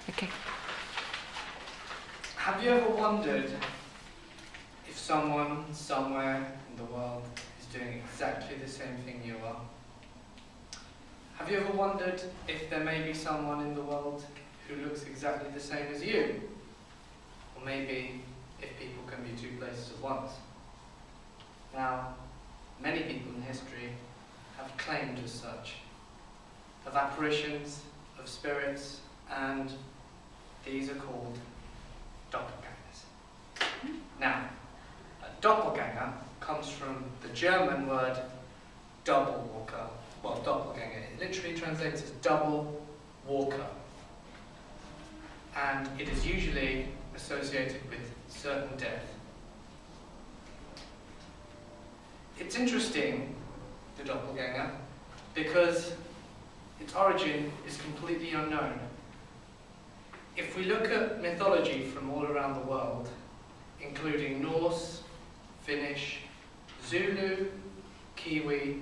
Okay. Have you ever wondered if someone somewhere in the world is doing exactly the same thing you are? Have you ever wondered if there may be someone in the world who looks exactly the same as you? Or maybe if people can be two places at once? Now, many people in history have claimed as such, of apparitions, of spirits, and these are called doppelgangers. Now, a doppelganger comes from the German word Doppelwalker. Well, doppelganger, it literally translates as double walker. And it is usually associated with certain death. It's interesting, the doppelganger, because its origin is completely unknown. If we look at mythology from all around the world, including Norse, Finnish, Zulu, Kiwi,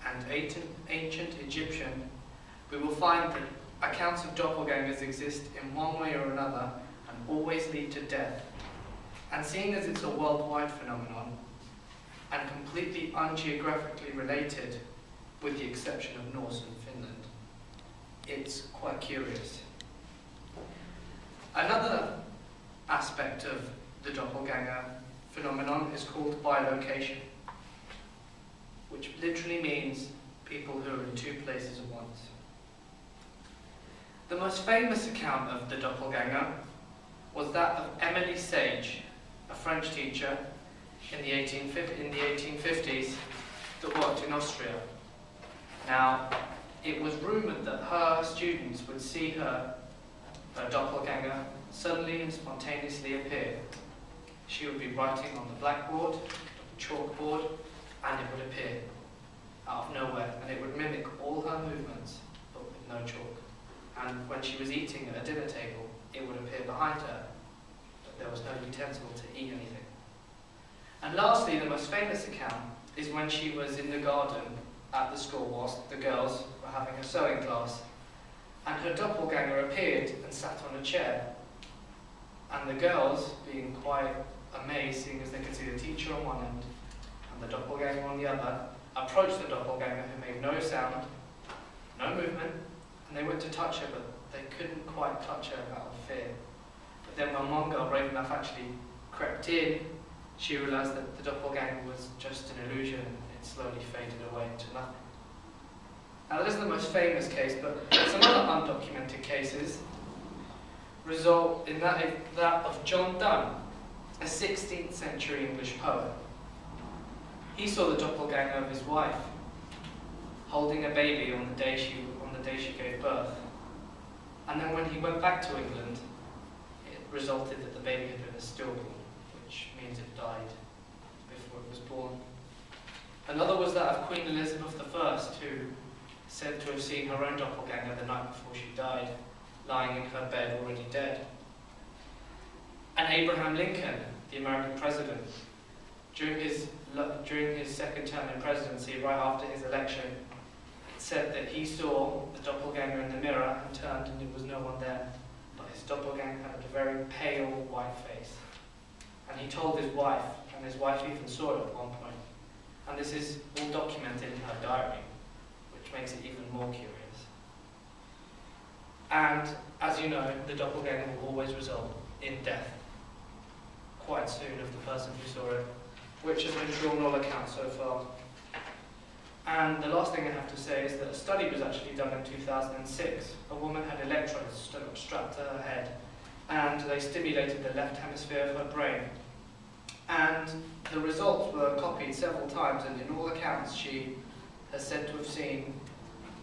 and ancient Egyptian, we will find that accounts of doppelgangers exist in one way or another and always lead to death. And seeing as it's a worldwide phenomenon and completely ungeographically related, with the exception of Norse and Finland, it's quite curious. Another aspect of the doppelganger phenomenon is called bilocation, which literally means people who are in two places at once. The most famous account of the doppelganger was that of Emily Sage, a French teacher in the 1850s that worked in Austria. Now, it was rumoured that her students would see her doppelganger suddenly and spontaneously appear. She would be writing on the blackboard, the chalkboard, and it would appear out of nowhere, and it would mimic all her movements, but with no chalk. And when she was eating at a dinner table, it would appear behind her, but there was no utensil to eat anything. And lastly, the most famous account is when she was in the garden at the school whilst the girls were having a sewing class, and her doppelganger appeared and sat on a chair. And the girls, being quite amazed, seeing as they could see the teacher on one end and the doppelganger on the other, approached the doppelganger, who made no sound, no movement, and they went to touch her, but they couldn't quite touch her out of fear. But then when one girl, brave enough, actually crept in, she realised that the doppelganger was just an illusion, and it slowly faded away into nothing. Now, that isn't the most famous case, but some other undocumented cases result in that of John Donne, a 16th century English poet. He saw the doppelganger of his wife holding a baby on the day she gave birth. And then when he went back to England, it resulted that the baby had been a stillborn, which means it died before it was born. Another was that of Queen Elizabeth I, who said to have seen her own doppelganger the night before she died, lying in her bed already dead. And Abraham Lincoln, the American president, during his second term in presidency, right after his election, said that he saw the doppelganger in the mirror and turned and there was no one there, but his doppelganger had a very pale white face. And he told his wife, and his wife even saw it at one point. And this is all documented in her diary, which makes it even more curious. And, as you know, the doppelganger will always result in death, quite soon, of the person who saw it, which has been true on all accounts so far. And the last thing I have to say is that a study was actually done in 2006. A woman had electrodes strapped to her head, and they stimulated the left hemisphere of her brain. And the results were copied several times, and in all accounts she has said to have seen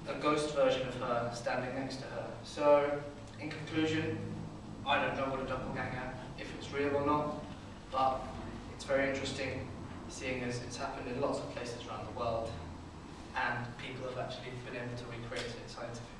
a ghost version of her standing next to her. So, in conclusion, I don't know what a doppelganger, if it's real or not, but it's very interesting, seeing as it's happened in lots of places around the world, and people have actually been able to recreate it scientifically.